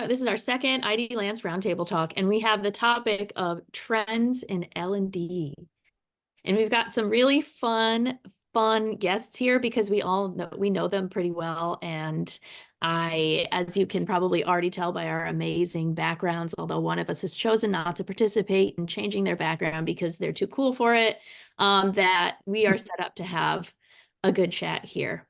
this is our second IDLance roundtable talk, and we have the topic of trends in L&D. And we've got some really fun guests here because we know them pretty well. And as you can probably already tell by our amazing backgrounds, although one of us has chosen not to participate in changing their background because they're too cool for it, that we are set up to have a good chat here.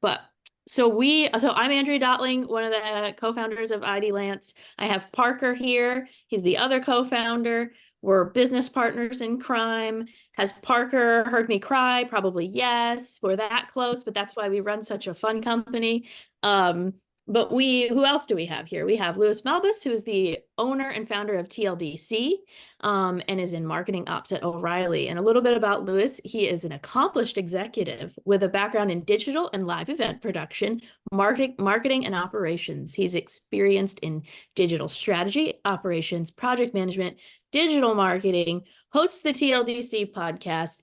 So I'm Andrea Dottling, one of the co-founders of IDLance. I have Parker here. He's the other co-founder. We're business partners in crime. Has Parker heard me cry? Probably yes. We're that close, but that's why we run such a fun company. Who else do we have here? We have Luis Malbas, who is the owner and founder of TLDC, and is in marketing ops at O'Reilly. And a little bit about Luis: he is an accomplished executive with a background in digital and live event production, marketing and operations. He's experienced in digital strategy, operations, project management, digital marketing, hosts the TLDC podcast,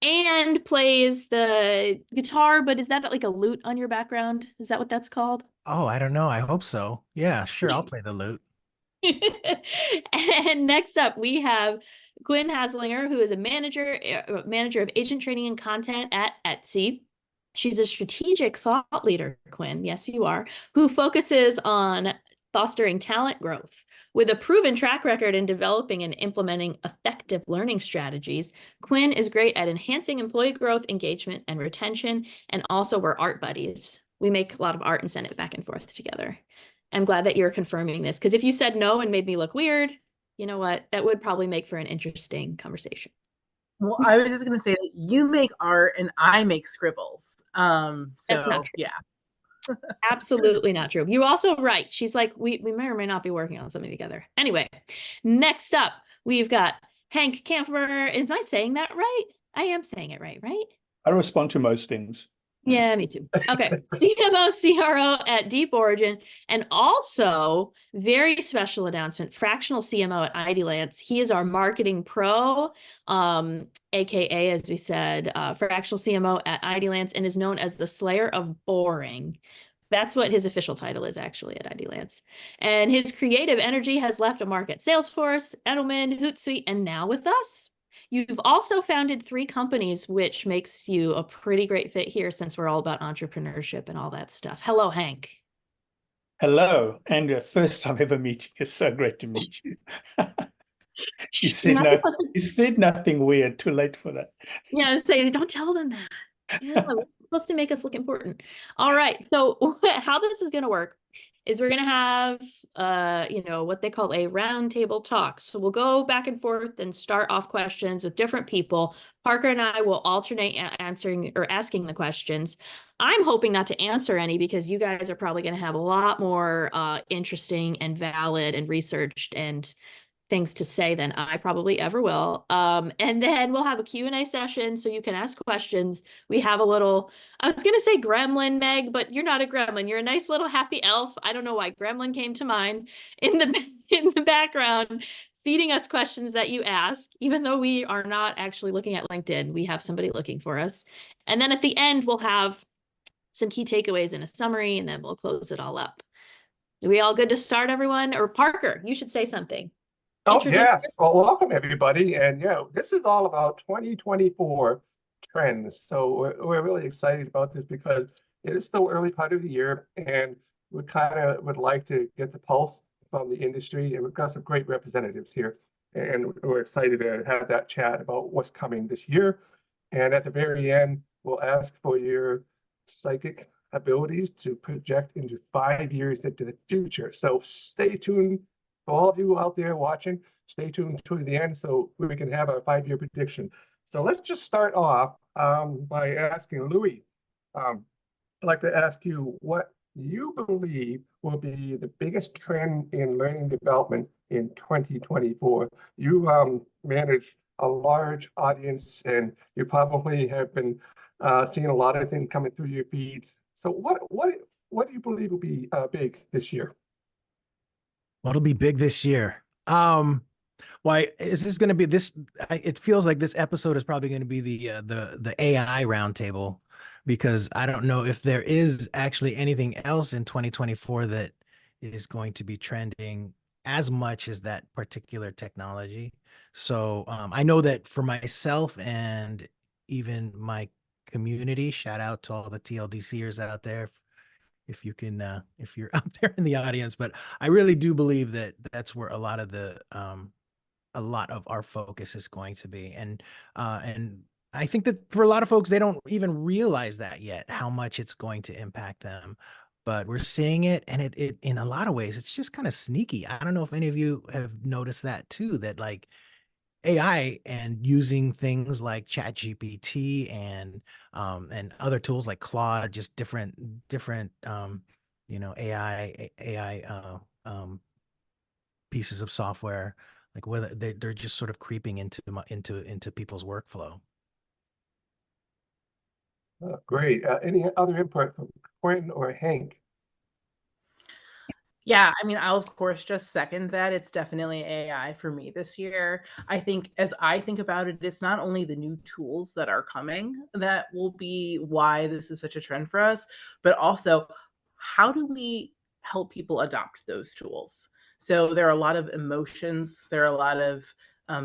and plays the guitar. But is that like a lute on your background? Is that what that's called? Oh, I don't know. I hope so. Yeah, sure. I'll play the lute. And next up, we have Quinn Haslinger, who is a manager of agent training and content at Etsy. She's a strategic thought leader, Quinn. Yes, you are, who focuses on fostering talent growth. With a proven track record in developing and implementing effective learning strategies, Quinn is great at enhancing employee growth, engagement, and retention. And also, we're art buddies. We make a lot of art and send it back and forth together. I'm glad that you're confirming this, because if you said no and made me look weird, you know what? That would probably make for an interesting conversation. Well, I was just going to say that you make art and I make scribbles. That's not true. Yeah. Absolutely not true. You also write. She's like, we may or may not be working on something together. Anyway, next up, we've got Henk Campher. Am I saying that right? I am saying it right? I respond to most things. Yeah, me too. Okay. CMO, CRO at Deep Origin, and also very special announcement, fractional CMO at IDLance. He is our marketing pro, AKA, as we said, fractional CMO at IDLance, and is known as the Slayer of Boring. That's what his official title is actually at IDLance. And his creative energy has left a mark at Salesforce, Edelman, Hootsuite, and now with us. You've also founded 3 companies, which makes you a pretty great fit here since we're all about entrepreneurship and all that stuff. Hello, Henk. Hello, Andrea. First time ever meeting. It's so great to meet you. You said nothing weird. Too late for that. Yeah, I was saying, don't tell them that. Yeah, we're supposed to make us look important. All right. So how this is going to work is we're going to have, what they call a roundtable talk. So we'll go back and forth and start off questions with different people. Parker and I will alternate answering or asking the questions. I'm hoping not to answer any because you guys are probably going to have a lot more interesting and valid and researched and things to say than I probably ever will. And then we'll have a Q&A session so you can ask questions. We have a little, I was going to say gremlin, Meg, but you're not a gremlin. You're a nice little happy elf. I don't know why gremlin came to mind in the background, feeding us questions that you ask, even though we are not actually looking at LinkedIn. We have somebody looking for us. And then at the end, we'll have some key takeaways and a summary, and then we'll close it all up. Are we all good to start, everyone? Or Parker, you should say something. Oh, yes. Well, welcome, everybody. And, this is all about 2024 trends. So we're really excited about this because it is still early part of the year, and we kind of would like to get the pulse from the industry. And we've got some great representatives here. And we're excited to have that chat about what's coming this year. And at the very end, we'll ask for your psychic abilities to project into 5 years into the future. So stay tuned. For all of you out there watching, stay tuned to the end so we can have our 5-year prediction. So let's just start off by asking Louis. I'd like to ask you what you believe will be the biggest trend in learning development in 2024. You manage a large audience, and you probably have been seeing a lot of things coming through your feeds. So what do you believe will be big this year? What'll be big this year? Why is this going to be this? It feels like this episode is probably going to be the AI roundtable, because I don't know if there is actually anything else in 2024 that is going to be trending as much as that particular technology. So I know that for myself and even my community, shout out to all the TLDCers out there, if you can, if you're out there in the audience, but I really do believe that that's where a lot of our focus is going to be. And I think that for a lot of folks, they don't even realize that yet, how much it's going to impact them. But we're seeing it, and it in a lot of ways, it's just kind of sneaky. I don't know if any of you have noticed that too, that like AI and using things like ChatGPT and other tools like Claude, just different AI pieces of software, like whether they're just sort of creeping into people's workflow. Great. Any other input from Quinn or Henk? Yeah, I mean, I'll of course just second that. It's definitely AI for me this year. I think as I think about it, it's not only the new tools that are coming that will be why this is such a trend for us, but also how do we help people adopt those tools? So there are a lot of emotions, there are a lot of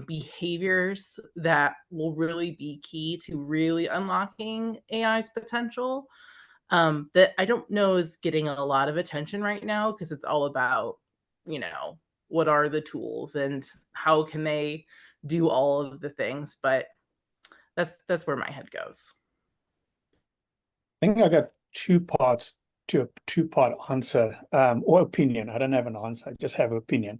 behaviors that will really be key to really unlocking AI's potential, that I don't know is getting a lot of attention right now because it's all about, what are the tools and how can they do all of the things. But that's where my head goes. I think I got two parts to a two-part answer, or opinion. I don't have an answer, I just have opinion.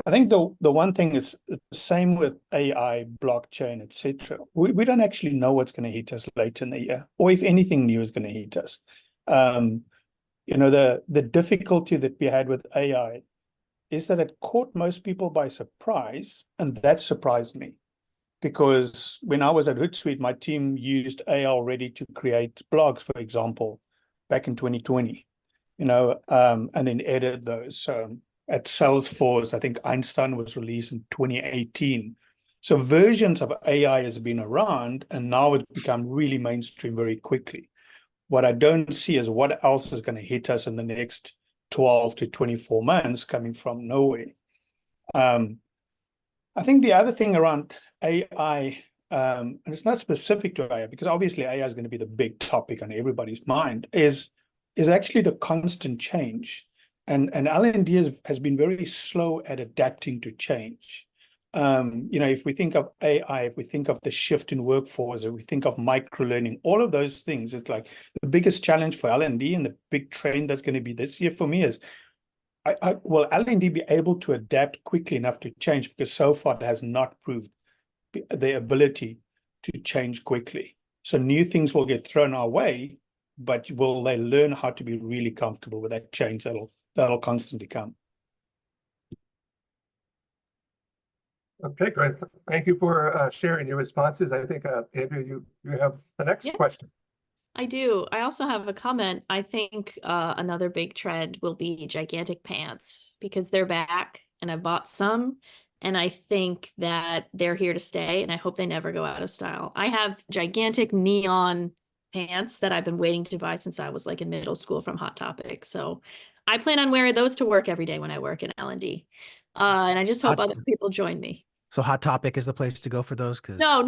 I think the one thing is the same with AI, blockchain, etc. We don't actually know what's going to hit us later in the year, or if anything new is going to hit us. The difficulty that we had with AI is that it caught most people by surprise, and that surprised me. Because when I was at Hootsuite, my team used AI already to create blogs, for example, back in 2020, and then edit those. At Salesforce, I think Einstein was released in 2018. So versions of AI has been around, and now it's become really mainstream very quickly. What I don't see is what else is going to hit us in the next 12 to 24 months coming from nowhere. I think the other thing around AI, and it's not specific to AI, because obviously AI is going to be the big topic on everybody's mind, is actually the constant change. And L&D has been very slow at adapting to change. If we think of AI, if we think of the shift in workforce, if we think of micro-learning, all of those things, it's like the biggest challenge for L&D and the big trend that's going to be this year for me is, will L&D be able to adapt quickly enough to change? Because so far it has not proved the ability to change quickly. So new things will get thrown our way, but will they learn how to be really comfortable with that change that'll constantly come? Okay, great. Thank you for sharing your responses. I think, Andrea, you have the next question. I do. I also have a comment. I think another big trend will be gigantic pants, because they're back and I bought some, and I think that they're here to stay, and I hope they never go out of style. I have gigantic neon pants that I've been waiting to buy since I was like in middle school from Hot Topic. So I plan on wearing those to work every day when I work in L&D. And I just hope other people join me. So Hot Topic is the place to go for those? No.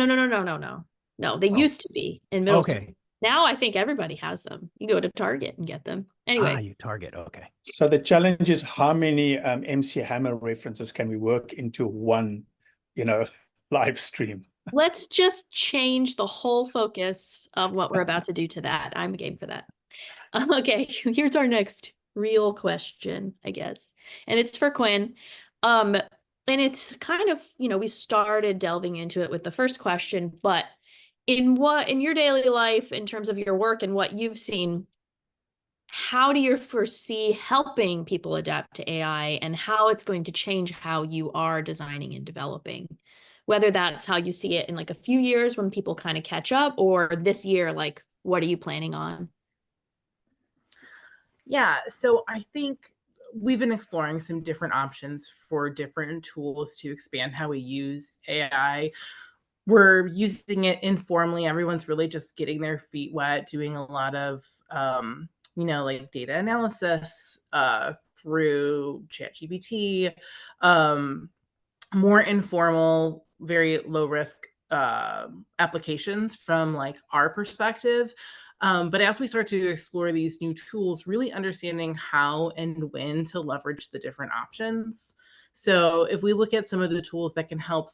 No, they used to be in middle school. Okay. Now I think everybody has them. You go to Target and get them. Anyway. You Target. Okay. So the challenge is how many MC Hammer references can we work into one, live stream? Let's just change the whole focus of what we're about to do to that. I'm game for that. Okay, here's our next real question, I guess. And it's for Quinn. And it's kind of, we started delving into it with the first question, but in your daily life, in terms of your work and what you've seen, how do you foresee helping people adapt to AI, and how it's going to change how you are designing and developing? Whether that's how you see it in like a few years when people kind of catch up, or this year, like, what are you planning on? Yeah, so I think we've been exploring some different options for different tools to expand how we use AI. We're using it informally. Everyone's really just getting their feet wet, doing a lot of like data analysis through ChatGPT, more informal, very low risk applications from like our perspective. But as we start to explore these new tools, really understanding how and when to leverage the different options. So if we look at some of the tools that can help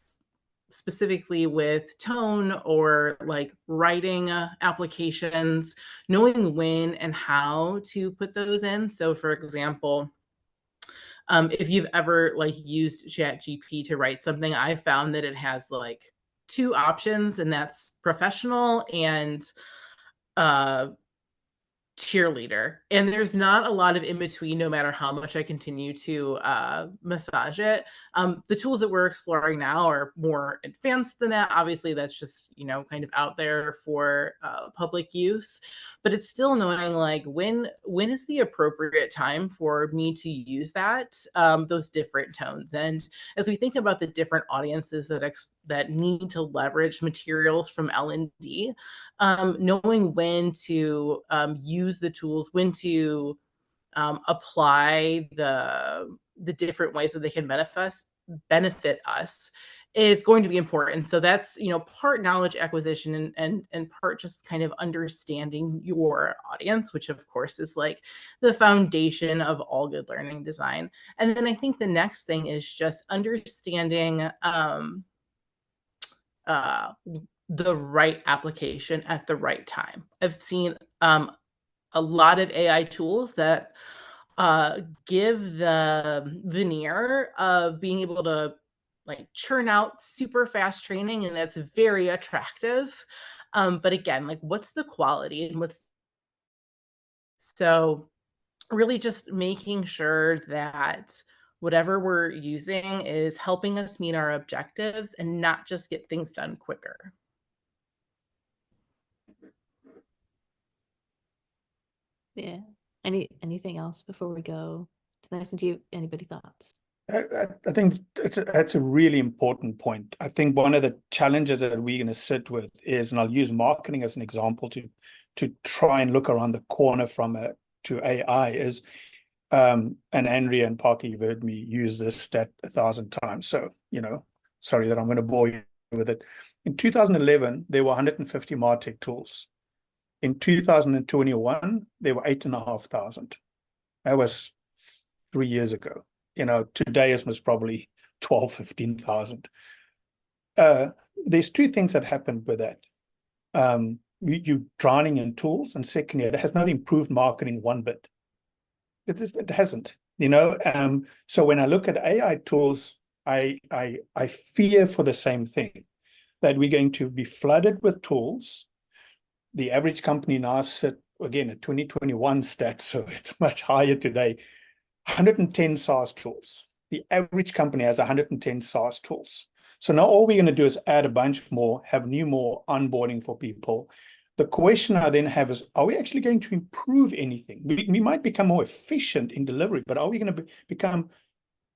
specifically with tone or like writing applications, knowing when and how to put those in. So for example, if you've ever like used ChatGPT to write something, I found that it has like two options, and that's professional and cheerleader, and there's not a lot of in between, no matter how much I continue to massage it. The tools that we're exploring now are more advanced than that. Obviously that's just kind of out there for public use, but it's still knowing like when is the appropriate time for me to use that, those different tones. And as we think about the different audiences that need to leverage materials from L&D, knowing when to use the tools, when to apply the different ways that they can benefit us is going to be important. So that's part knowledge acquisition and part just kind of understanding your audience, which of course is like the foundation of all good learning design. And then I think the next thing is just understanding the right application at the right time. I've seen a lot of AI tools that give the veneer of being able to like churn out super fast training, and that's very attractive. But again, like what's the quality and so really just making sure that whatever we're using is helping us meet our objectives and not just get things done quicker. Yeah. Anything else before we go to the next? Do you anybody thoughts? I think that's a really important point. I think one of the challenges that we're going to sit with is, and I'll use marketing as an example to try and look around the corner to AI is, and Andrea and Parker, you've heard me use this stat 1,000 times. So, sorry that I'm going to bore you with it. In 2011, there were 150 MarTech tools. In 2021, there were 8,500. That was 3 years ago. Today is most probably 12, 15,000. There's two things that happened with that. You drowning in tools, and secondly, it has not improved marketing one bit. It hasn't, So when I look at AI tools, I fear for the same thing, that we're going to be flooded with tools. The average company now sit, again, at 2021 stats, so it's much higher today, 110 SaaS tools. The average company has 110 SaaS tools. So now all we're going to do is add a bunch more, have more onboarding for people. The question I then have is, are we actually going to improve anything? We might become more efficient in delivery, but are we going to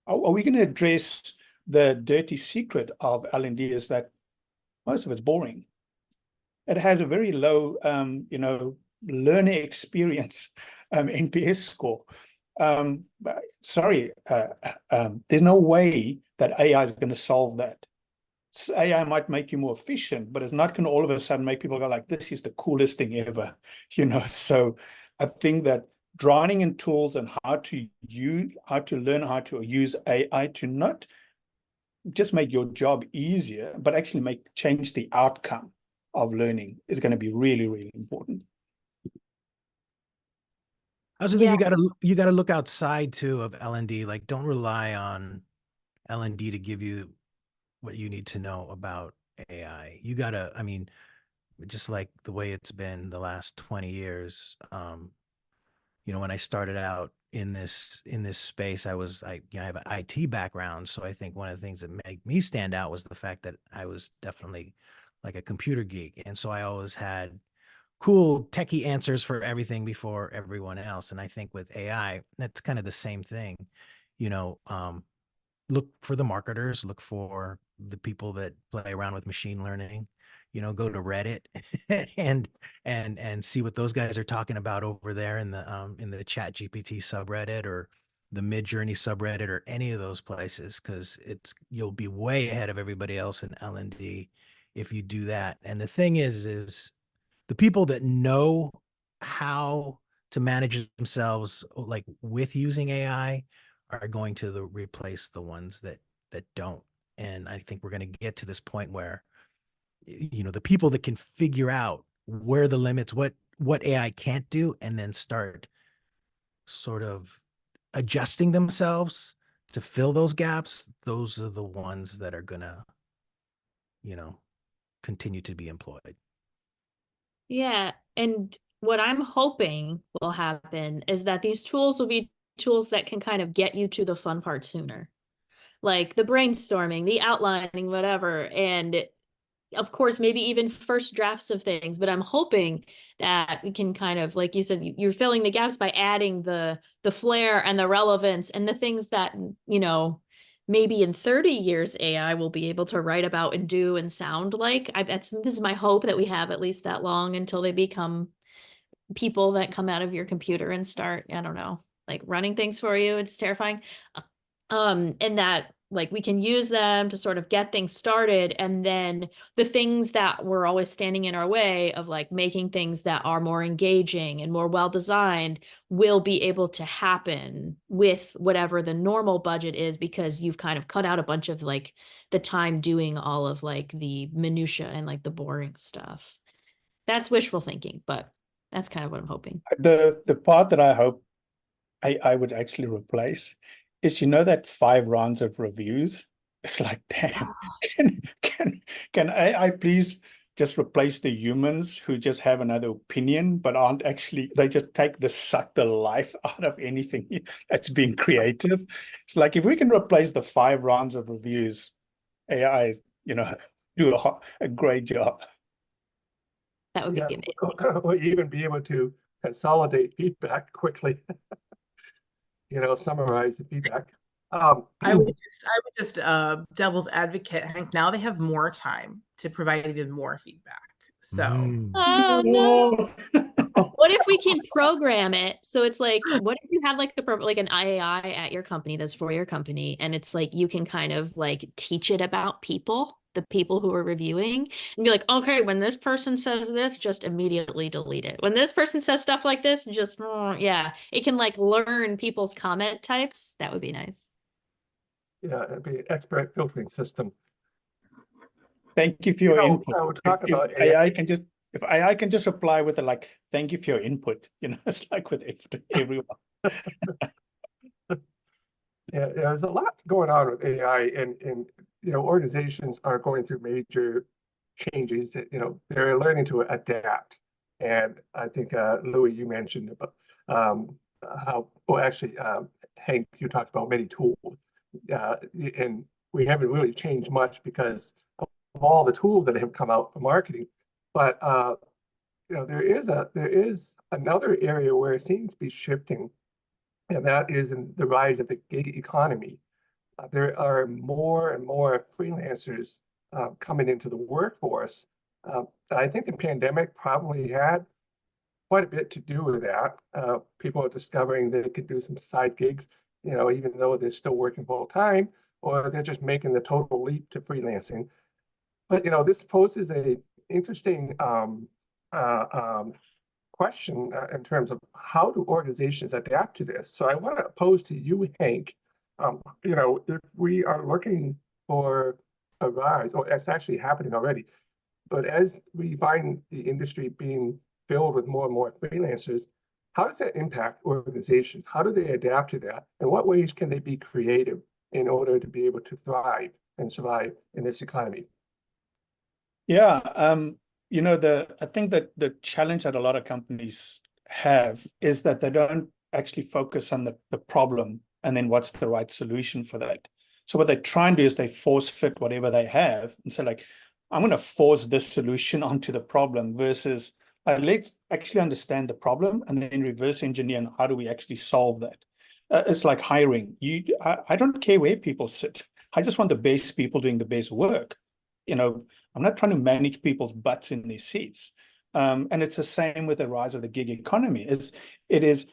are we going to address the dirty secret of L&D is that most of it's boring. It has a very low, learner experience NPS score. Sorry, there's no way that AI is going to solve that. AI might make you more efficient, but it's not going to all of a sudden make people go like, this is the coolest thing ever, So I think that drowning in tools and how to learn how to use AI to not just make your job easier, but actually change the outcome of learning is going to be really, really important. I also think you gotta look outside too of L&D. Like, don't rely on L&D to give you what you need to know about AI. You gotta, just like the way it's been the last 20 years. When I started out in this space, I have an IT background, so I think one of the things that made me stand out was the fact that I was definitely like a computer geek, and so I always had cool techie answers for everything before everyone else. And I think with AI, that's kind of the same thing. Look for the marketers, look for the people that play around with machine learning, go to Reddit and see what those guys are talking about over there in the Chat GPT subreddit or the Midjourney subreddit or any of those places, because you'll be way ahead of everybody else in L&D if you do that. And the thing is the people that know how to manage themselves like with using AI are going to replace the ones that don't. And I think we're going to get to this point where, the people that can figure out where the limits, what AI can't do, and then start sort of adjusting themselves to fill those gaps, those are the ones that are gonna, continue to be employed. Yeah, and what I'm hoping will happen is that these tools will be tools that can kind of get you to the fun part sooner. Like the brainstorming, the outlining, whatever. And of course, maybe even first drafts of things, but I'm hoping that we can kind of, like you said, you're filling the gaps by adding the flair and the relevance and the things that, maybe in 30 years AI will be able to write about and do and sound like. This is my hope, that we have at least that long until they become people that come out of your computer and start, I don't know, like running things for you. It's terrifying. And that like we can use them to sort of get things started, and then the things that were always standing in our way of like making things that are more engaging and more well designed will be able to happen with whatever the normal budget is, because you've kind of cut out a bunch of like the time doing all of like the minutia and like the boring stuff. That's wishful thinking, but that's kind of what I'm hoping. The part that I hope I would actually replace is, that 5 rounds of reviews. It's like, damn, can AI please just replace the humans who just have another opinion, but aren't actually, they just suck the life out of anything that's being creative. It's like, if we can replace the 5 rounds of reviews, AI, do a great job. That would be amazing. Or even be able to consolidate feedback quickly. Summarize the feedback. I would just devil's advocate, Hank. Now they have more time to provide even more feedback. So, oh no. What if we can program it? So it's like, what if you have like an AI at your company that's for your company, and it's like you can kind of like teach it about the people who are reviewing, and be like, okay, when this person says this, just immediately delete it. When this person says stuff like this, just yeah, it can like learn people's comment types. That would be nice. Yeah, it'd be an expert filtering system. Thank you for your input. If AI can just reply with thank you for your input. It's like with everyone. Yeah, there's a lot going on with AI, and organizations are going through major changes. They're learning to adapt. And I think Louis, you mentioned about Hank, you talked about many tools, and we haven't really changed much because of all the tools that have come out for marketing. But there is another area where it seems to be shifting, and that is in the rise of the gig economy. There are more and more freelancers coming into the workforce. I think the pandemic probably had quite a bit to do with that. People are discovering they could do some side gigs, even though they're still working full time, or they're just making the total leap to freelancing. But this poses a interesting question in terms of how do organizations adapt to this. So I want to pose to you, Hank, if we are looking for a rise, or it's actually happening already, but as we find the industry being filled with more and more freelancers, how does that impact organizations? How do they adapt to that? And what ways can they be creative in order to be able to thrive and survive in this economy? Yeah, I think that the challenge that a lot of companies have is that they don't actually focus on the problem and then what's the right solution for that. So what they try and do is they force fit whatever they have and say, like, I'm going to force this solution onto the problem versus let's actually understand the problem and then reverse engineer and how do we actually solve that. It's like hiring. I don't care where people sit. I just want the best people doing the best work. I'm not trying to manage people's butts in their seats. And it's the same with the rise of the gig economy. It is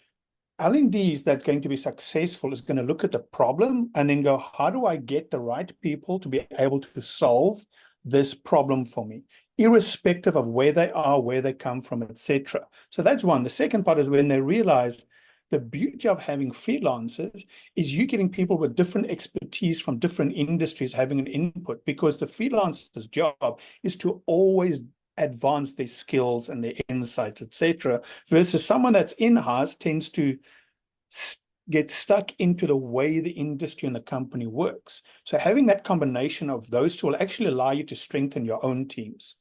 L&Ds that's going to be successful is going to look at the problem and then go, how do I get the right people to be able to solve this problem for me, irrespective of where they are, where they come from, etc. So that's one. The second part is when they realize the beauty of having freelancers is you getting people with different expertise from different industries having an input, because the freelancer's job is to always advance their skills and their insights, etc., versus someone that's in-house tends to get stuck into the way the industry and the company works. So having that combination of those two will actually allow you to strengthen your own teams.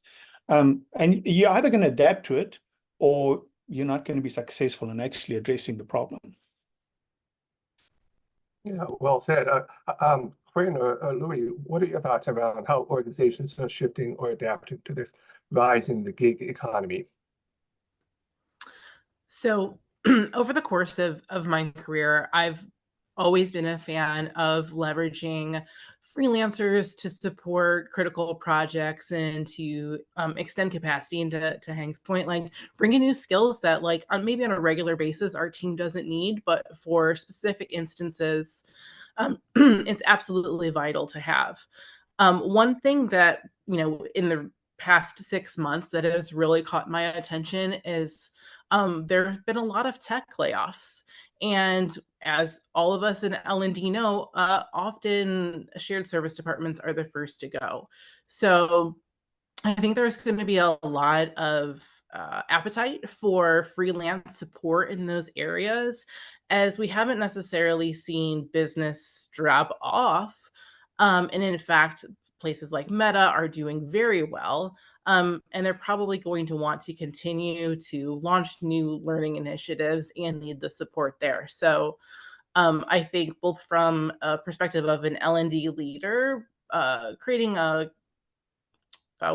And you're either going to adapt to it or you're not going to be successful in actually addressing the problem. Yeah, well said. Quinn or Louis, what are your thoughts around how organizations are shifting or adapting to this rise in the gig economy? So over the course of my career, I've always been a fan of leveraging freelancers to support critical projects and to extend capacity. And to Henk's point, like bringing new skills that like maybe on a regular basis our team doesn't need, but for specific instances, it's absolutely vital to have. One thing that, in the past 6 months that has really caught my attention is there have been a lot of tech layoffs. And as all of us in L&D know, often shared service departments are the first to go. So I think there's going to be a lot of appetite for freelance support in those areas, as we haven't necessarily seen business drop off. And in fact, places like Meta are doing very well. And they're probably going to want to continue to launch new learning initiatives and need the support there. So I think both from a perspective of an L&D leader, creating a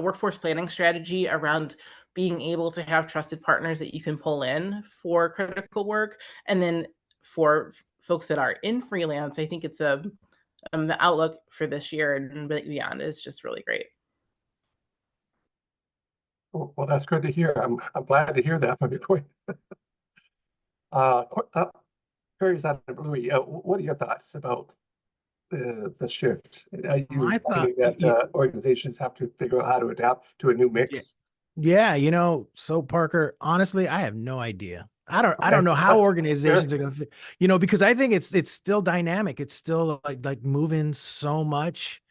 workforce planning strategy around being able to have trusted partners that you can pull in for critical work. And then for folks that are in freelance, I think it's the outlook for this year and beyond is just really great. Well, that's good to hear. I'm glad to hear that from you, Quinn. Curious out of Louis, what are your thoughts about the shift? Are you My thought, finding that organizations have to figure out how to adapt to a new mix? yeah, so Parker, honestly, I have no idea. I don't know how That's organizations fair. are going to, because I think it's still dynamic. It's still like moving so much,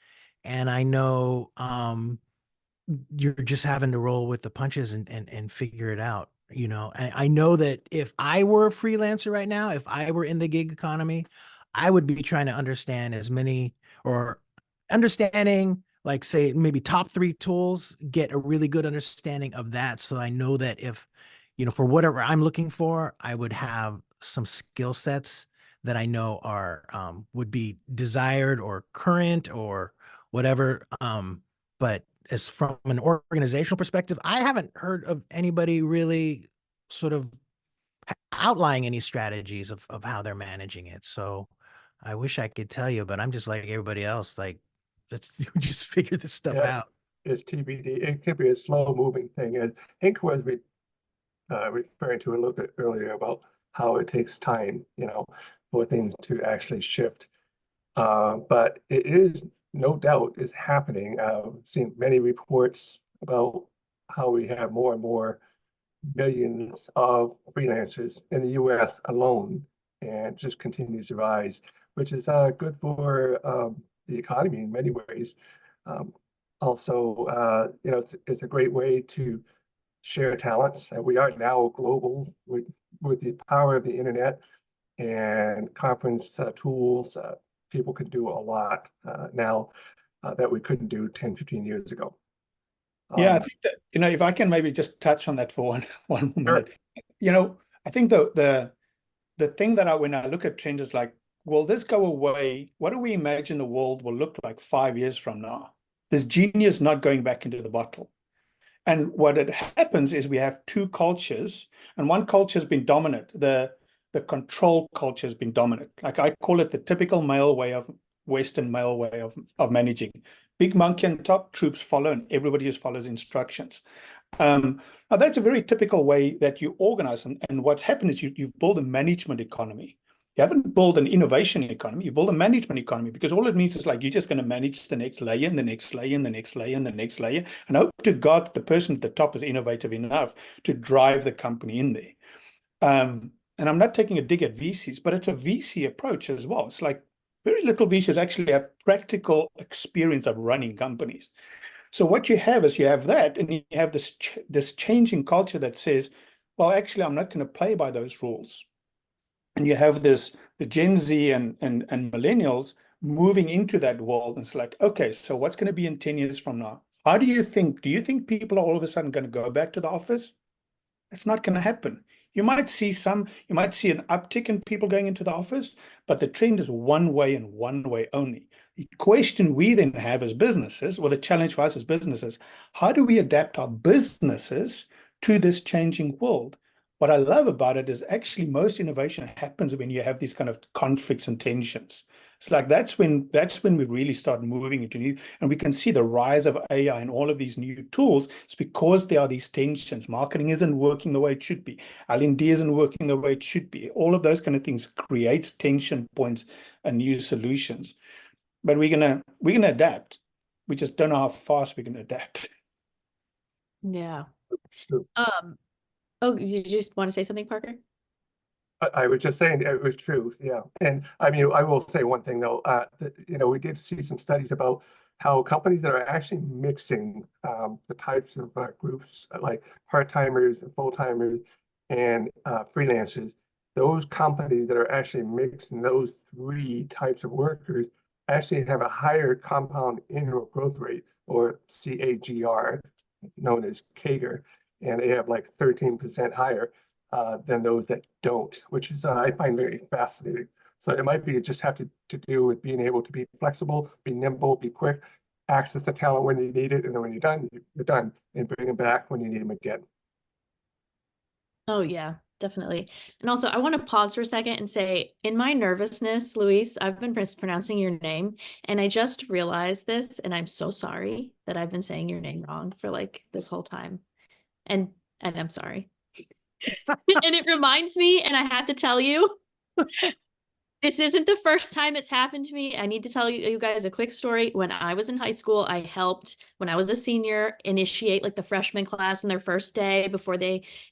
and I know you're just having to roll with the punches and figure it out. I know that if I were a freelancer right now, if I were in the gig economy, I would be trying to understand as many, or understanding, like, say, maybe top 3 tools, get a really good understanding of that. So I know that if, for whatever I'm looking for, I would have some skill sets that I know are, would be desired or current or whatever. But as from an organizational perspective, I haven't heard of anybody really sort of outlining any strategies of how they're managing it. So I wish I could tell you, but I'm just like everybody else. Like, let's just figure this stuff out. It's TBD. It could be a slow moving thing. And Henk was referring to a little bit earlier about how it takes time, for things to actually shift. But it is no doubt is happening. I've seen many reports about how we have more and more millions of freelancers in the US alone, and just continues to rise, which is good for the economy in many ways. Also, it's a great way to share talents. We are now global with the power of the internet and conference tools. People can do a lot now that we couldn't do 10, 15 years ago. Yeah, I think that, if I can maybe just touch on that for one Sure. minute. I think the thing that when I look at trends is like, will this go away? What do we imagine the world will look like 5 years from now? This genius not going back into the bottle. And what it happens is we have 2 cultures, and one culture has been dominant. The control culture has been dominant. Like I call it the typical male way of Western male way of managing. Big monkey on top, troops follow, and everybody just follows instructions. Now that's a very typical way that you organize. And what's happened is you've built a management economy. You haven't built an innovation economy, you build a management economy, because all it means is like you're just going to manage the next layer and the next layer and the next layer and the next layer, and hope to God that the person at the top is innovative enough to drive the company in there. And I'm not taking a dig at VCs, but it's a VC approach as well. It's like very little VCs actually have practical experience of running companies. So what you have is you have that, and you have this changing culture that says, well, actually, I'm not going to play by those rules. And you have the Gen Z and millennials moving into that world. And it's like, okay, so what's going to be in 10 years from now? How do you think people are all of a sudden going to go back to the office? It's not going to happen. You might see an uptick in people going into the office, but the trend is one way and one way only. The question we then have as businesses, or the challenge for us as businesses, how do we adapt our businesses to this changing world? What I love about it is actually most innovation happens when you have these kind of conflicts and tensions. It's like that's when we really start moving into new, and we can see the rise of AI and all of these new tools. It's because there are these tensions. Marketing isn't working the way it should be. L&D isn't working the way it should be. All of those kind of things creates tension points and new solutions. But we're gonna adapt. We just don't know how fast we can adapt. Yeah. Oh, you just want to say something, Parker? I was just saying it was true, yeah. And I mean, I will say one thing though, that, we did see some studies about how companies that are actually mixing the types of groups, like part-timers and full-timers and freelancers, those companies that are actually mixing those three types of workers actually have a higher compound annual growth rate, or CAGR, known as CAGR, and they have like 13% higher than those that don't, which is I find very fascinating. So it might be just have to do with being able to be flexible, be nimble, be quick, access the talent when you need it, and then when you're done, and bring them back when you need them again. Oh yeah, definitely. And also, I want to pause for a second and say, in my nervousness, Luis, I've been mispronouncing your name, and I just realized this, and I'm so sorry that I've been saying your name wrong for like this whole time. And I'm sorry. And it reminds me, and I have to tell you, this isn't the first time it's happened to me. I need to tell you guys a quick story. When I was in high school, I helped, when I was a senior, initiate like the freshman class on their first day before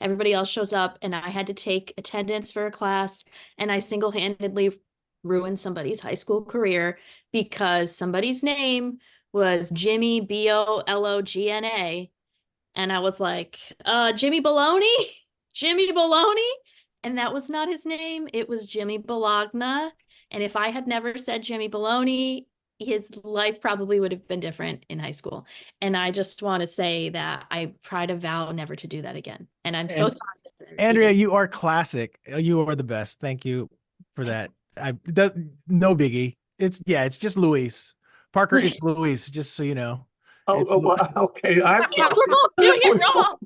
everybody else shows up. And I had to take attendance for a class, and I single-handedly ruined somebody's high school career because somebody's name was Jimmy, Bologna. And I was like, Jimmy Baloney? Jimmy Baloney? And that was not his name. It was Jimmy Bologna. And if I had never said Jimmy Baloney, his life probably would have been different in high school. And I just want to say that I try to vow never to do that again. And I'm so sorry. Andrea, you are classic. You are the best. Thank you for that. No biggie. It's just Luis. Parker, it's Luis, just so you know. Okay. I'm sorry. We're both doing it wrong.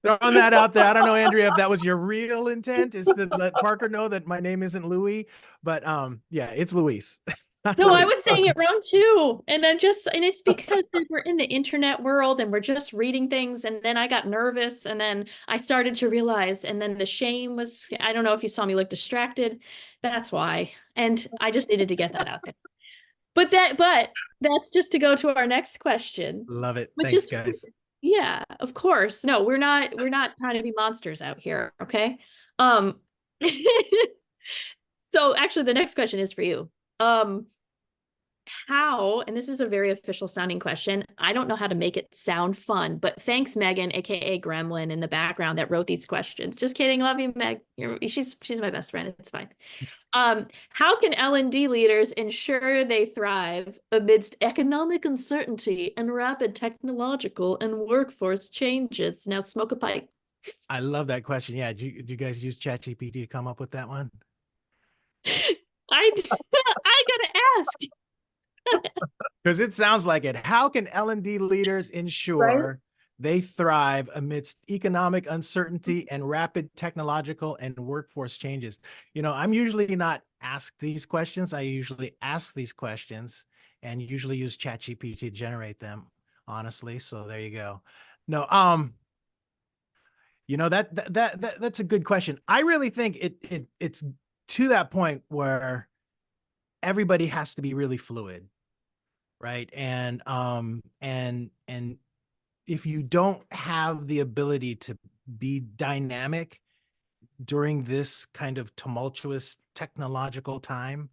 Throwing that out there. I don't know, Andrea, if that was your real intent, is to let Parker know that my name isn't Louis, but yeah, it's Luis. No, I was saying it wrong too. And it's because we're in the internet world and we're just reading things. And then I got nervous, and then I started to realize, and then the shame was, I don't know if you saw me look distracted. That's why. And I just needed to get that out there. But that's just to go to our next question. Love it. Thanks, guys. Yeah, of course. No, we're not trying to be monsters out here, okay? So actually the next question is for you. How, and this is a very official sounding question, I don't know how to make it sound fun, but thanks Megan, aka Gremlin, in the background that wrote these questions. Just kidding, love you, Meg. She's my best friend. It's fine. How can L&D leaders ensure they thrive amidst economic uncertainty and rapid technological and workforce changes? Now smoke a pipe. I love that question. Yeah, do you guys use ChatGPT to come up with that one? I gotta ask. Because it sounds like it. How can L&D leaders ensure they thrive amidst economic uncertainty and rapid technological and workforce changes. You know, I'm usually not asked these questions. I usually ask these questions and usually use ChatGPT to generate them, honestly. So there you go. No, you know, that's a good question. I really think it's to that point where everybody has to be really fluid, right? And if you don't have the ability to be dynamic during this kind of tumultuous technological time,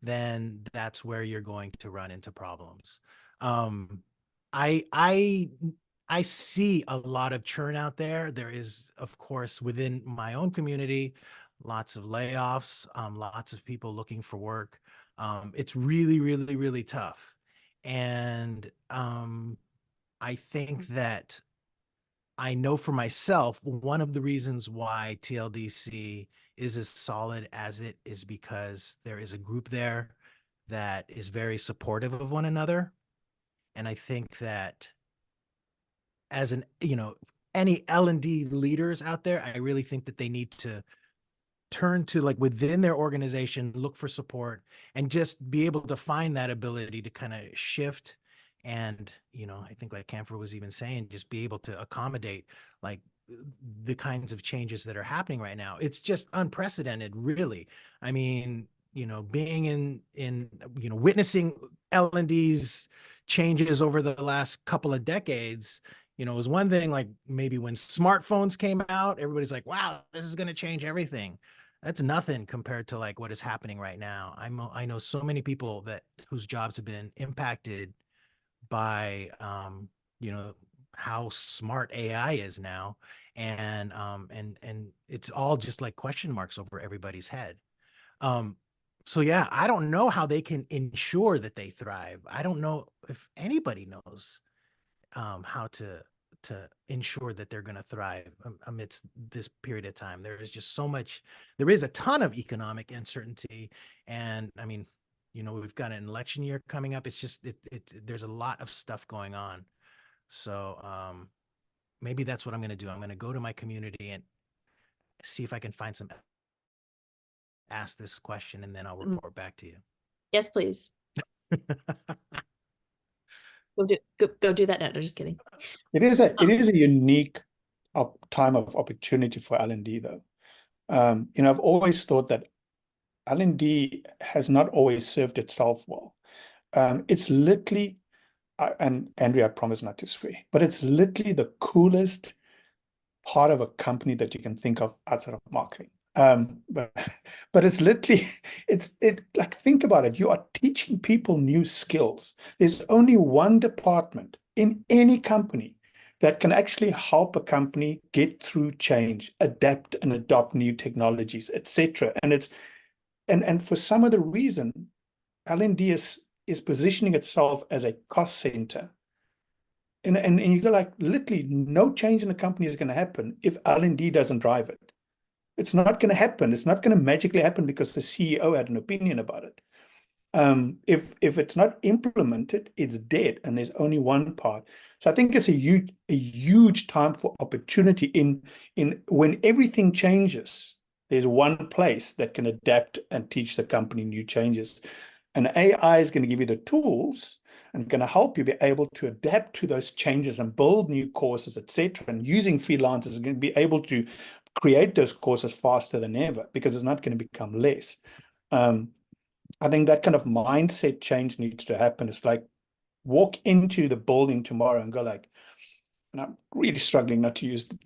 then that's where you're going to run into problems. I see a lot of churn out there. There is, of course, within my own community, lots of layoffs, lots of people looking for work. It's really, really, really tough. And I think that I know for myself, one of the reasons why TLDC is as solid as it is because there is a group there that is very supportive of one another. And I think that as an, you know, any L&D leaders out there, I really think that they need to turn to, like, within their organization, look for support and just be able to find that ability to kind of shift. And, you know, I think like Campher was even saying, just be able to accommodate like the kinds of changes that are happening right now. It's just unprecedented, really. I mean, you know, being in, you know, witnessing L&D's changes over the last couple of decades, you know, it was one thing, like maybe when smartphones came out, everybody's like, wow, this is going to change everything. That's nothing compared to like what is happening right now. I know so many people that whose jobs have been impacted by, you know, how smart AI is now. And it's all just like question marks over everybody's head. So yeah, I don't know how they can ensure that they thrive. I don't know if anybody knows how to ensure that they're going to thrive amidst this period of time. There is just so much, there is a ton of economic uncertainty. And I mean, you know, we've got an election year coming up. It's just, there's a lot of stuff going on. So maybe that's what I'm going to do. I'm going to go to my community and see if I can find some, ask this question, and then I'll report back to you. Yes, please. Go do that now. No, just kidding. It is a unique time of opportunity for L&D, though. You know, I've always thought that L&D has not always served itself well. It's literally, and Andrea, I promise not to swear, but it's literally the coolest part of a company that you can think of outside of marketing. But it's literally, like, think about it. You are teaching people new skills. There's only one department in any company that can actually help a company get through change, adapt and adopt new technologies, etc. And for some of the reason, L&D is positioning itself as a cost center. And you go like, literally, no change in the company is going to happen if L&D doesn't drive it. It's not going to happen. It's not going to magically happen because the CEO had an opinion about it. If it's not implemented, it's dead, and there's only one part. So I think it's a huge time for opportunity in when everything changes. There's one place that can adapt and teach the company new changes, and AI is going to give you the tools and going to help you be able to adapt to those changes and build new courses, etc. And using freelancers is going to be able to create those courses faster than ever because it's not going to become less. I think that kind of mindset change needs to happen. It's like walk into the building tomorrow and go like, and I'm really struggling not to use the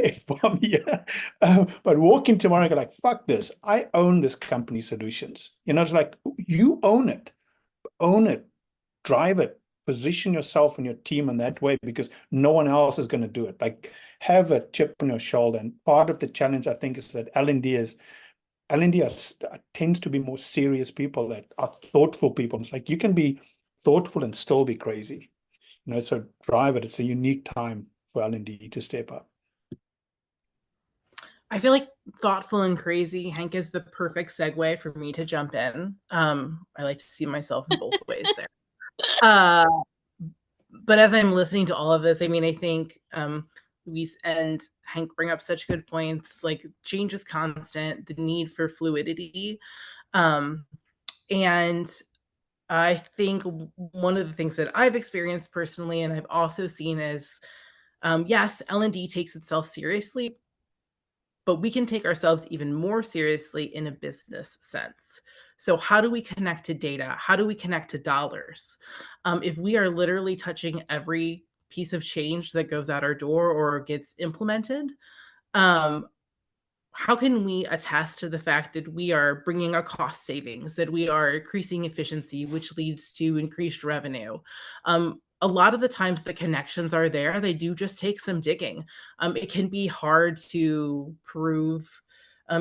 F-bomb here, but walk in tomorrow and go like, fuck this. I own this company solutions. You know, it's like, you own it, drive it, position yourself and your team in that way because no one else is going to do it. Like, have a chip on your shoulder. And part of the challenge, I think, is that L&D tends to be more serious people that are thoughtful people. It's like, you can be thoughtful and still be crazy, you know, so drive it. It's a unique time for L&D to step up. I feel like thoughtful and crazy, Henk, is the perfect segue for me to jump in. I like to see myself in both ways there. But But as I'm listening to all of this, I mean, I think Luis and Henk bring up such good points. Like, change is constant, the need for fluidity. And I think one of the things that I've experienced personally, and I've also seen, is yes, L&D takes itself seriously, but we can take ourselves even more seriously in a business sense. So how do we connect to data? How do we connect to dollars? If we are literally touching every piece of change that goes out our door or gets implemented, how can we attest to the fact that we are bringing a cost savings, that we are increasing efficiency, which leads to increased revenue? A lot of the times the connections are there. They do just take some digging. It can be hard to prove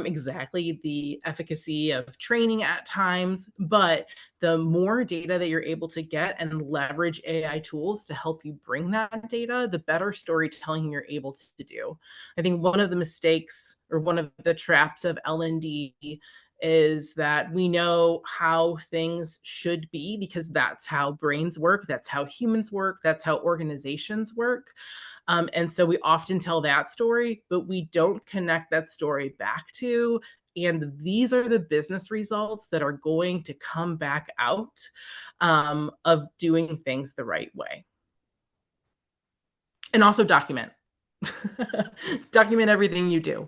exactly the efficacy of training at times, but the more data that you're able to get and leverage AI tools to help you bring that data, the better storytelling you're able to do. I think one of the mistakes or one of the traps of L&D is that we know how things should be because that's how brains work, that's how humans work, that's how organizations work. And so we often tell that story, but we don't connect that story back to, and these are the business results that are going to come back out of doing things the right way. And also document. Document everything you do.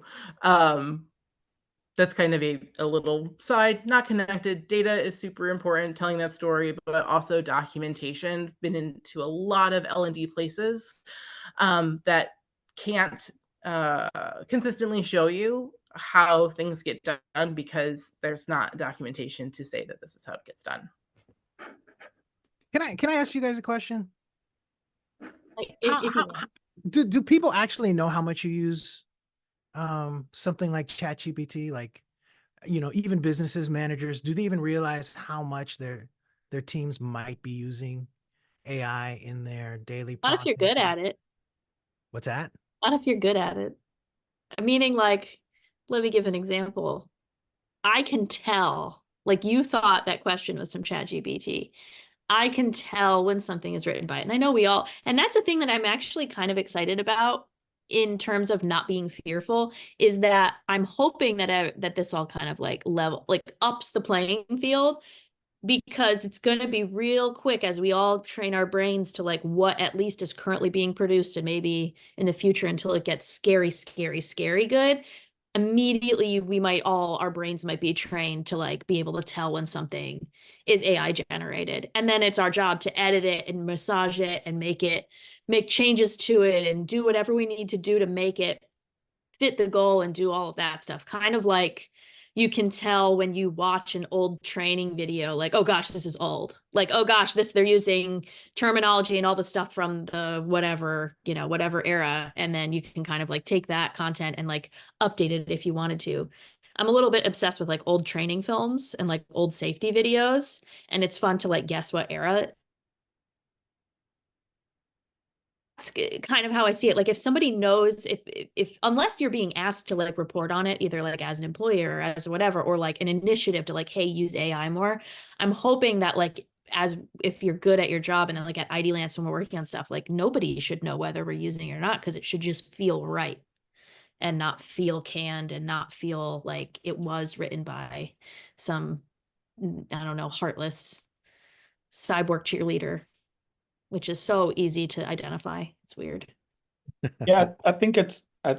That's kind of a little side, not connected. Data is super important, telling that story, but also documentation. Been into a lot of L&D places that can't consistently show you how things get done because there's not documentation to say that this is how it gets done. Can I ask you guys a question? Like, Do people actually know how much you use something like ChatGPT? Like, even businesses, managers, do they even realize how much their teams might be using AI in their daily not if you're good at processes? it. What's that? Not if you're good at it. Meaning, like, let me give an example. I can tell, like, you thought that question was from ChatGPT. I can tell when something is written by it. And I know we all, and that's a thing that I'm actually kind of excited about in terms of not being fearful, is that I'm hoping that that this all kind of like ups the playing field, because it's going to be real quick as we all train our brains to like what at least is currently being produced, and maybe in the future until it gets scary, scary, scary good. Immediately our brains might be trained to like be able to tell when something is AI generated. And then it's our job to edit it and massage it and make changes to it and do whatever we need to do to make it fit the goal and do all of that stuff. Kind of like you can tell when you watch an old training video, like, oh gosh, this is old. Like, oh gosh, they're using terminology and all the stuff from the whatever era. And then you can kind of like take that content and like update it if you wanted to. I'm a little bit obsessed with like old training films and like old safety videos. And it's fun to like guess what era. Kind of how I see it. Like, if somebody knows, if unless you're being asked to like report on it, either like as an employer or as whatever, or like an initiative to like, hey, use AI more, I'm hoping that like, as if you're good at your job, and then like at IDLance when we're working on stuff, like nobody should know whether we're using it or not, because it should just feel right and not feel canned and not feel like it was written by some, I don't know, heartless cyborg cheerleader, which is so easy to identify. It's weird. Yeah, I think there's I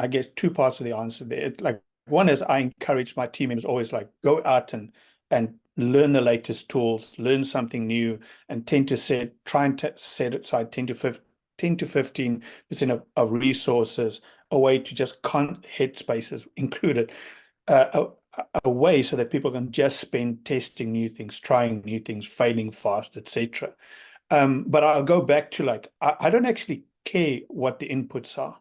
guess two parts of the answer there. Like, one is I encourage my team members always like go out and learn the latest tools, learn something new, and try and set aside 10 to 15% of resources away to just head spaces included, away so that people can just spend testing new things, trying new things, failing fast, etc. But I'll go back to like, I don't actually care what the inputs are.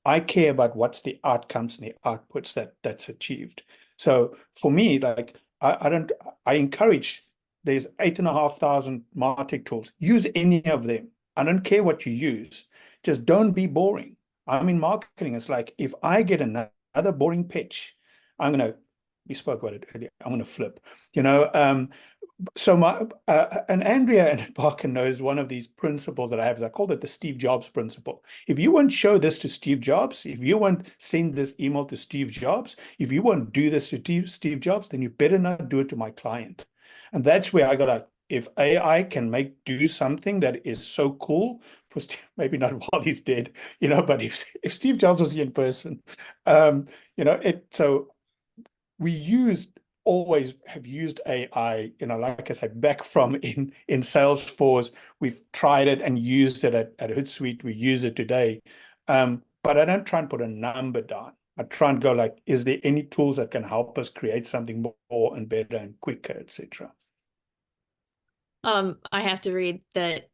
I care about what's the outcomes and the outputs that's achieved. So for me, like, I encourage, there's 8,500 MarTech tools. Use any of them. I don't care what you use. Just don't be boring. I'm in marketing. It's like, if I get another boring pitch, we spoke about it earlier, I'm going to flip. So and Andrea and Parker knows one of these principles that I have is I call it the Steve Jobs principle. If you won't show this to Steve Jobs, if you won't send this email to Steve Jobs, if you won't do this to Steve Jobs, then you better not do it to my client. And that's where I got like, if AI can do something that is so cool for Steve, maybe not while he's dead, but if Steve Jobs was here in person, so we always have used AI, like I said, back from in Salesforce. We've tried it and used it at Hootsuite. We use it today. But I don't try and put a number down. I try and go like, is there any tools that can help us create something more and better and quicker, etc.? I have to read that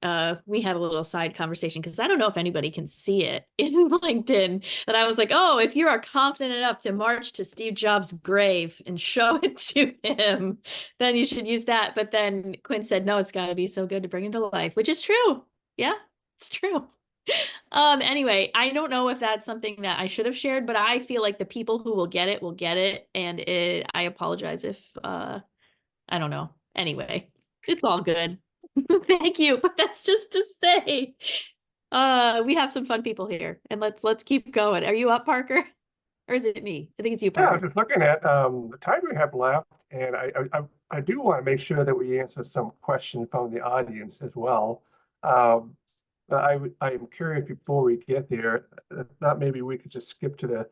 we had a little side conversation because I don't know if anybody can see it in LinkedIn, that I was like, oh, if you are confident enough to march to Steve Jobs' grave and show it to him, then you should use that. But then Quinn said, no, it's got to be so good to bring into life, which is true. Yeah, it's true. Anyway, I don't know if that's something that I should have shared, but I feel like the people who will get it. And I apologize if I don't know. Anyway. It's all good. Thank you. But that's just to say, we have some fun people here, and let's keep going. Are you up, Parker? Or is it me? I think it's you, Yeah, I Parker. was just looking at the time we have left, and I do want to make sure that we answer some questions from the audience as well. But I'm curious before we get there, thought maybe we could just skip to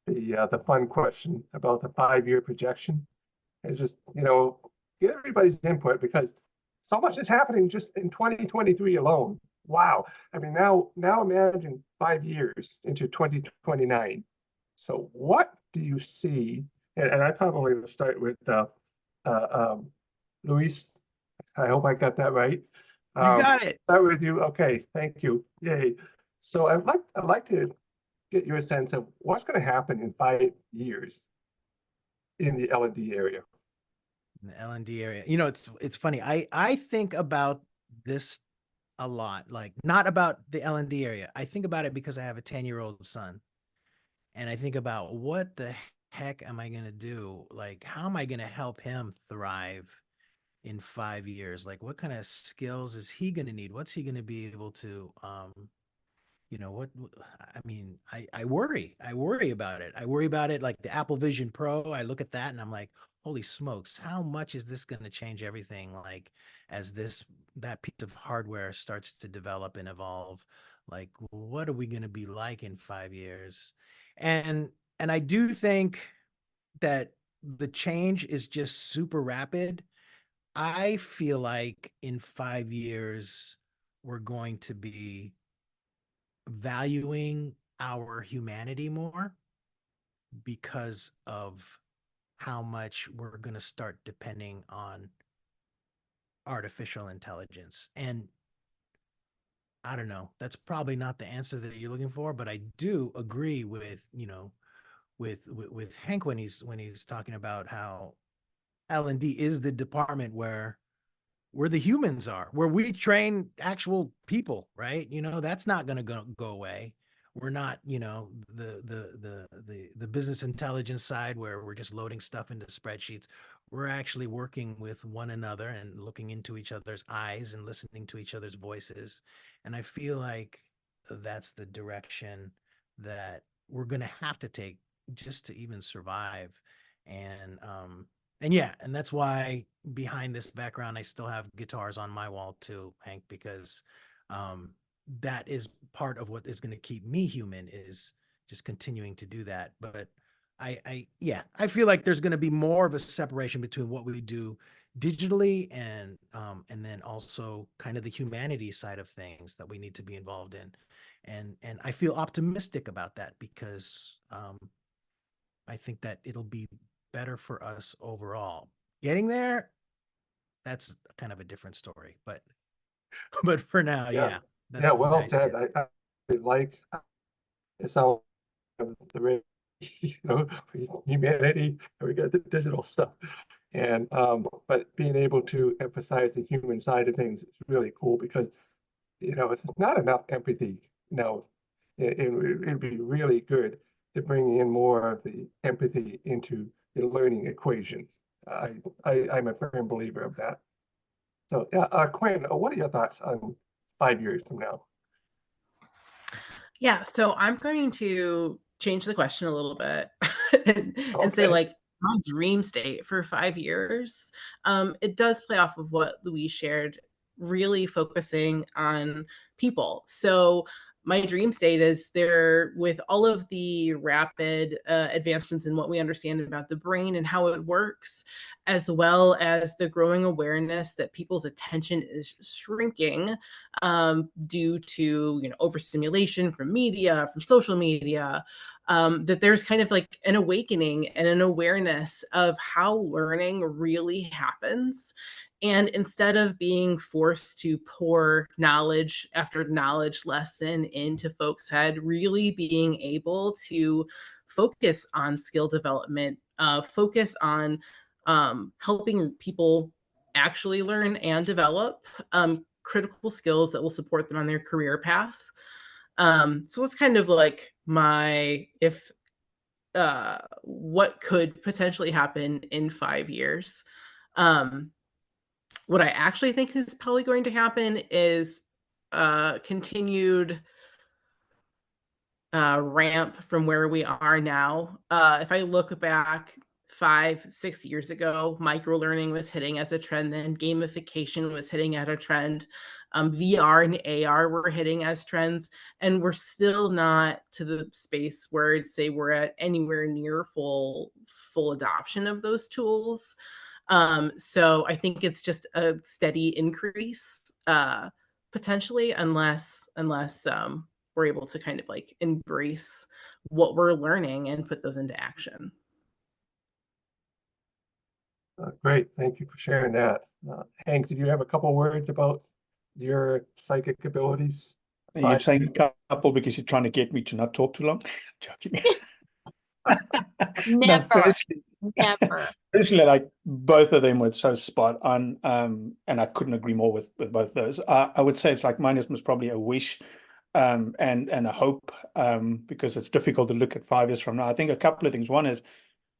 the fun question about the 5-year projection, and just get everybody's input, because so much is happening just in 2023 alone. Wow. I mean, now imagine 5 years into 2029. So what do you see? And I probably will start with Luis. I hope I got that right. You got it. Start with you. Okay, thank you. Yay. So I'd like to get your sense of what's going to happen in 5 years in the L&D area. In the L&D area. It's funny. I think about this a lot, like not about the L&D area. I think about it because I have a 10-year-old son. And I think about what the heck am I going to do? Like, how am I going to help him thrive in 5 years? Like, what kind of skills is he going to need? What's he going to be able to, I worry about it. I worry about it. Like the Apple Vision Pro, I look at that and I'm like, holy smokes, how much is this going to change everything? Like as that piece of hardware starts to develop and evolve, like what are we going to be like in 5 years? And I do think that the change is just super rapid. I feel like in 5 years, we're going to be valuing our humanity more because of how much we're going to start depending on artificial intelligence. And I don't know, that's probably not the answer that you're looking for, but I do agree with, with Henk when he's talking about how L&D is the department where the humans are, where we train actual people, right? That's not going to go away. We're not, the business intelligence side where we're just loading stuff into spreadsheets. We're actually working with one another and looking into each other's eyes and listening to each other's voices. And I feel like that's the direction that we're going to have to take just to even survive. And yeah, and that's why behind this background, I still have guitars on my wall too, Henk, because that is part of what is going to keep me human, is just continuing to do that. But I feel like there's going to be more of a separation between what we do digitally and then also kind of the humanity side of things that we need to be involved in. And I feel optimistic about that because I think that it'll be better for us overall. Getting there, that's kind of a different story, but for now, yeah. That's Well said. I like it's all the humanity. We got the digital stuff, and but being able to emphasize the human side of things is really cool, because it's not enough empathy. It'd be really good to bring in more of the empathy into the learning equation. I'm a firm believer of that. So, Quinn, what are your thoughts on 5 years from now? Yeah, so I'm going to change the question a little bit and say, Okay. like, my dream state for 5 years. It does play off of what Luis shared, really focusing on people. So my dream state is there, with all of the rapid advancements in what we understand about the brain and how it works, as well as the growing awareness that people's attention is shrinking due to, you know, overstimulation from media, from social media, that there's kind of like an awakening and an awareness of how learning really happens. And instead of being forced to pour knowledge after knowledge lesson into folks' head, really being able to focus on skill development, focus on helping people actually learn and develop critical skills that will support them on their career path. So that's kind of like my, if what could potentially happen in 5 years. What I actually think is probably going to happen is continued ramp from where we are now. If I look back 5-6 years ago, micro learning was hitting as a trend, then gamification was hitting at a trend. VR and AR were hitting as trends, and we're still not to the space where I'd say we're at anywhere near full adoption of those tools. So I think it's just a steady increase, potentially, unless we're able to kind of like embrace what we're learning and put those into action. Great, thank you for sharing that. Henk, did you have a couple words about your psychic abilities? You're saying a couple because you're trying to get me to not talk too long. Joking. No, Never. Never. Firstly, like both of them were so spot on, and I couldn't agree more with both those. I would say it's like mine is most probably a wish, and a hope, because it's difficult to look at 5 years from now. I think a couple of things. One is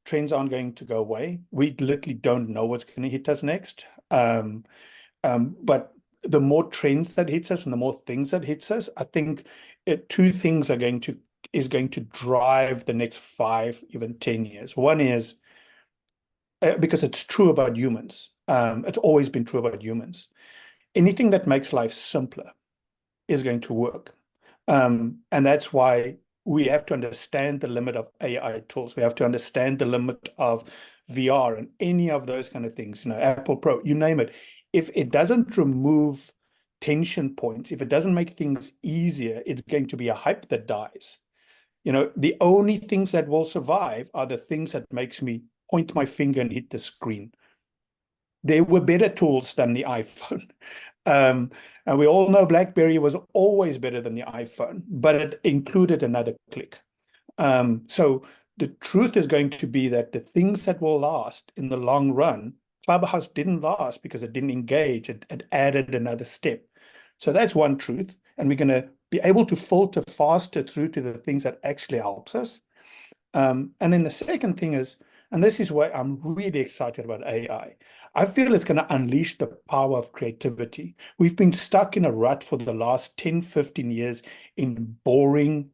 trends aren't going to go away. We literally don't know what's going to hit us next. But the more trends that hits us and the more things that hits us, I think two things are going to drive the next 5, even 10 years. One is because it's true about humans. It's always been true about humans. Anything that makes life simpler is going to work. And that's why we have to understand the limit of AI tools. We have to understand the limit of VR and any of those kind of things, you know, Apple Pro, you name it. If it doesn't remove tension points, if it doesn't make things easier, it's going to be a hype that dies. You know, the only things that will survive are the things that makes me point my finger and hit the screen. There were better tools than the iPhone. And we all know BlackBerry was always better than the iPhone, but it included another click. So the truth is going to be that the things that will last in the long run, Clubhouse didn't last because it didn't engage. It added another step. So that's one truth. And we're going to be able to filter faster through to the things that actually helps us. And then the second thing is, and this is why I'm really excited about AI. I feel it's going to unleash the power of creativity. We've been stuck in a rut for the last 10, 15 years in boring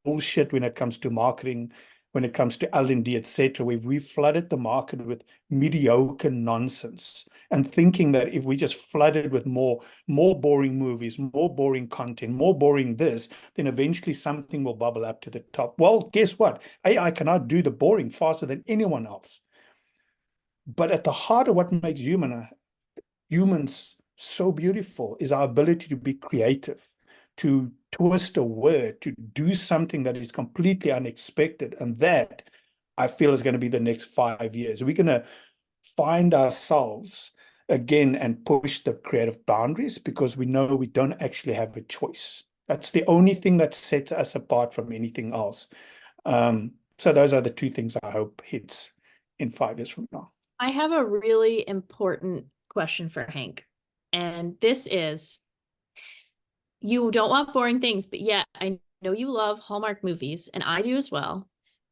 bullshit when it comes to marketing, when it comes to L&D, etc. We've flooded the market with mediocre nonsense and thinking that if we just flooded with more boring movies, more boring content, more boring this, then eventually something will bubble up to the top. Well, guess what? AI cannot do the boring faster than anyone else. But at the heart of what makes humans so beautiful is our ability to be creative, to twist a word, to do something that is completely unexpected. And that, I feel, is going to be the next 5 years. We're going to find ourselves again and push the creative boundaries because we know we don't actually have a choice. That's the only thing that sets us apart from anything else. So those are the two things I hope hits in 5 years from now. I have a really important question for Henk. And this is, you don't want boring things, but yet I know you love Hallmark movies, and I do as well.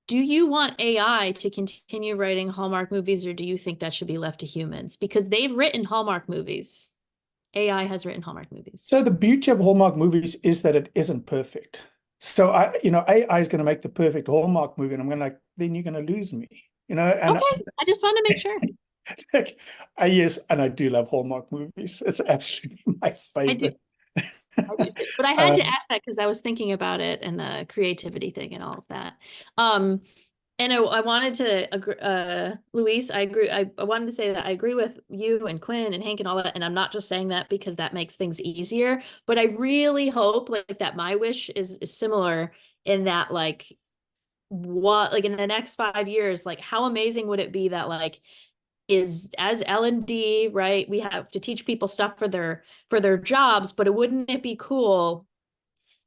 do you want AI to continue writing Hallmark movies, or do you think that should be left to humans? Because they've written Hallmark movies. AI has written Hallmark movies. So the beauty of Hallmark movies is that it isn't perfect. So AI is going to make the perfect Hallmark movie, and I'm going to then you're going to lose me, And Okay, I just want to make sure. yes, and I do love Hallmark movies. It's absolutely my favorite. But I had to ask that because I was thinking about it and the creativity thing and all of that. And I wanted to, Luis, I agree. I wanted to say that I agree with you and Quinn and Hank and all that. And I'm not just saying that because that makes things easier, but I really hope that my wish is similar in that in the next 5 years, how amazing would it be that is as L&D, right? We have to teach people stuff for their jobs, but wouldn't it be cool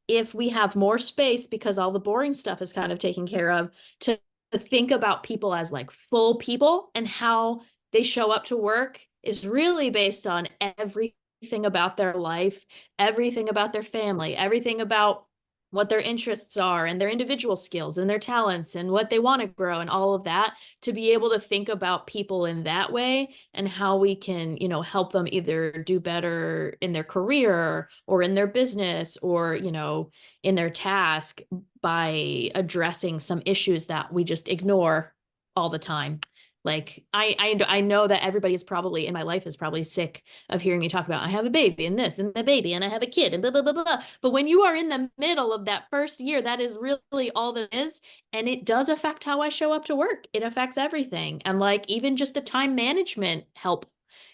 if we have more space, because all the boring stuff is kind of taken care of, to think about people as full people, and how they show up to work is really based on everything about their life, everything about their family, everything about what their interests are and their individual skills and their talents and what they want to grow and all of that, to be able to think about people in that way and how we can, help them either do better in their career or in their business or, in their task by addressing some issues that we just ignore all the time. I know that everybody is probably in my life is probably sick of hearing me talk about I have a baby and this and the baby and I have a kid and blah, blah, blah, blah. But when you are in the middle of that first year, that is really all that is. And it does affect how I show up to work. It affects everything. And even just a time management help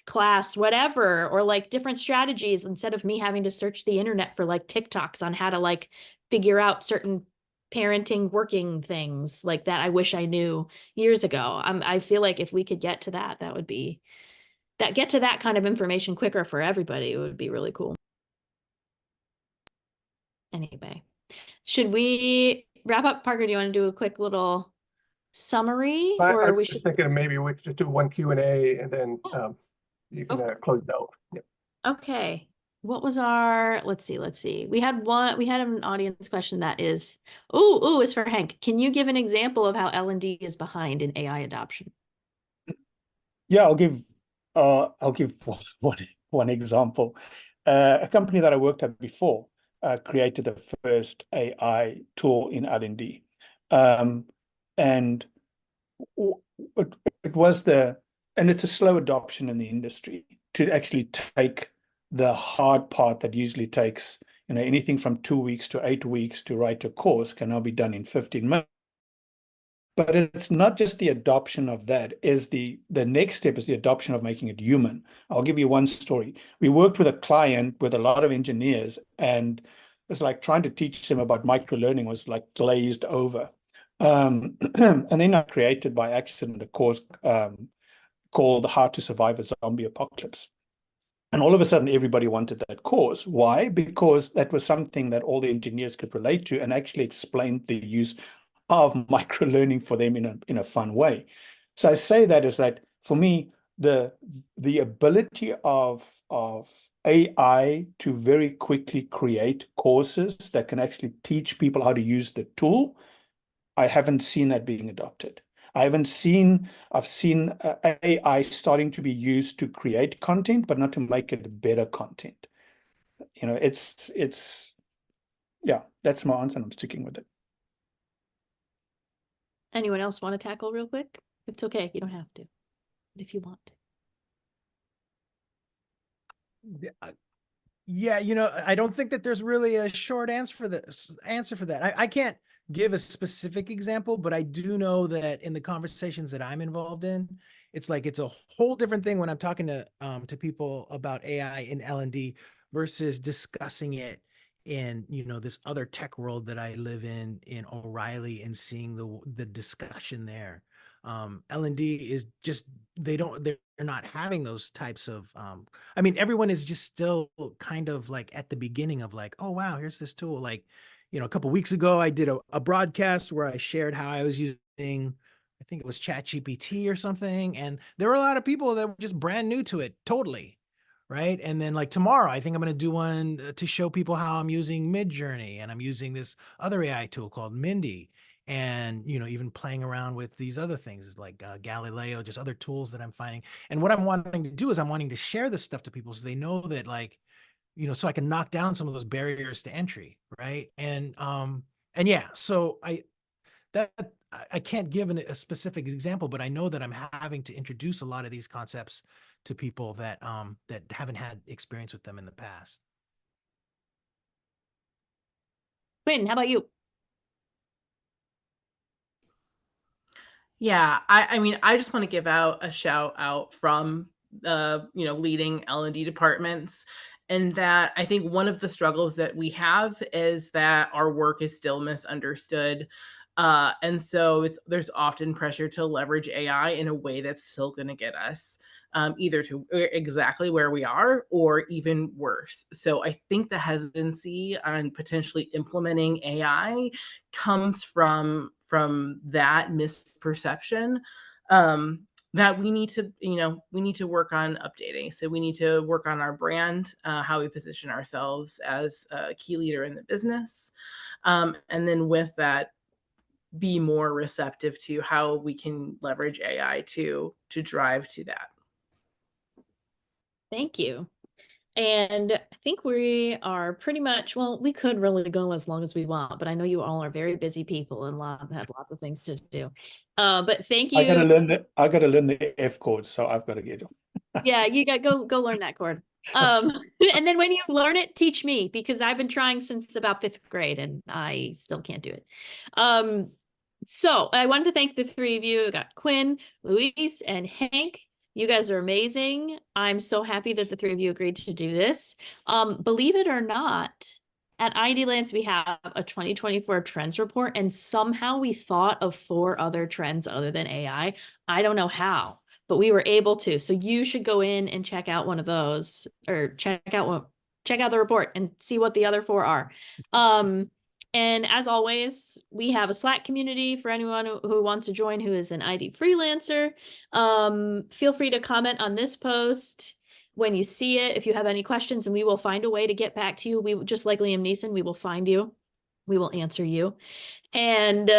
class, whatever, or different strategies, instead of me having to search the internet for TikToks on how to figure out certain parenting working things that I wish I knew years ago. I feel like if we could get to that would be get to that kind of information quicker for everybody, it would be really cool. Anyway, should we wrap up? Parker, do you want to do a quick little summary? Or I we was just thinking maybe we could just do one Q&A and then you can close it out. Yeah. Okay. What was our, let's see. We had an audience question that is, is for Hank. Can you give an example of how L&D is behind in AI adoption? Yeah, I'll give one example. A company that I worked at before created the first AI tool in L&D. And it was and it's a slow adoption in the industry to actually take the hard part that usually takes anything from 2 weeks to 8 weeks to write a course can now be done in 15 minutes. But it's not just the adoption of that. Is the next step is the adoption of making it human. I'll give you one story. We worked with a client with a lot of engineers, and it's trying to teach them about microlearning was glazed over. And then I created by accident a course called How to Survive a Zombie Apocalypse. And all of a sudden, everybody wanted that course. Why? Because that was something that all the engineers could relate to and actually explained the use of microlearning for them in a fun way. So I say that is that for me, the ability of AI to very quickly create courses that can actually teach people how to use the tool, I haven't seen that being adopted. I've seen AI starting to be used to create content, but not to make it better content. Yeah, that's my answer, and I'm sticking with it. Anyone else want to tackle real quick? It's okay, you don't have to, but if you want to. Yeah, I don't think that there's really a short answer for that. I can't give a specific example, but I do know that in the conversations that I'm involved in, it's a whole different thing when I'm talking to people about AI in L&D versus discussing it in this other tech world that I live in O'Reilly, and seeing the discussion there. L&D is just, they're not having those types of everyone is just still kind of at the beginning of oh wow, here's this tool. A couple of weeks ago I did a broadcast where I shared how I was using, I think it was ChatGPT or something, and there were a lot of people that were just brand new to it, totally, right? And then tomorrow I think I'm going to do one to show people how I'm using Midjourney, and I'm using this other AI tool called Mindy. and, you know, even playing around with these other things is like Galileo, just other tools that I'm finding. And what I'm wanting to do is I'm wanting to share this stuff to people so they know that, like, you know, so I can knock down some of those barriers to entry. Right. And yeah, so I can't give a specific example, but I know that I'm having to introduce a lot of these concepts to people that haven't had experience with them in the past. Quinn, how about you? Yeah, I mean, I just want to give out a shout out from leading L&D departments, and that I think one of the struggles that we have is that our work is still misunderstood. And so there's often pressure to leverage AI in a way that's still going to get us either to exactly where we are or even worse. So I think the hesitancy on potentially implementing AI comes from that misperception, that we need to work on updating. So we need to work on our brand, how we position ourselves as a key leader in the business, and then with that, be more receptive to how we can leverage AI to drive to that. Thank you. And I think we are pretty much, well, we could really go as long as we want, but I know you all are very busy people and have lots of things to do. But thank you. I gotta learn the F chord, so I've got to get them. Yeah, you got go learn that chord. And then when you learn it, teach me, because I've been trying since about 5th grade and I still can't do it. So I wanted to thank the three of you. I got Quinn, Luis, and Henk. You guys are amazing. I'm so happy that the three of you agreed to do this. Believe it or not, at IDLance, we have a 2024 trends report, and somehow we thought of 4 other trends other than AI. I don't know how, but we were able to. So you should go in and check out one of those, or check out the report and see what the other 4 are. And as always, we have a Slack community for anyone who wants to join, who is an ID freelancer. Feel free to comment on this post when you see it if you have any questions, and we will find a way to get back to you. We, just like Liam Neeson, we will find you. We will answer you. And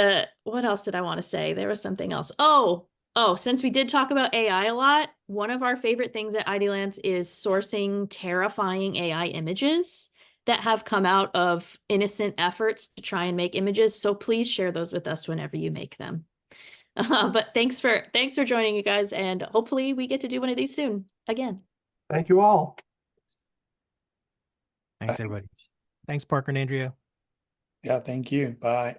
what else did I want to say? There was something else. Oh, since we did talk about AI a lot, one of our favorite things at IDLance is sourcing terrifying AI images that have come out of innocent efforts to try and make images. So please share those with us whenever you make them. But thanks for joining, you guys, and hopefully we get to do one of these soon again. Thank you all. Thanks, everybody. Thanks, Parker and Andrea. Yeah, thank you. Bye.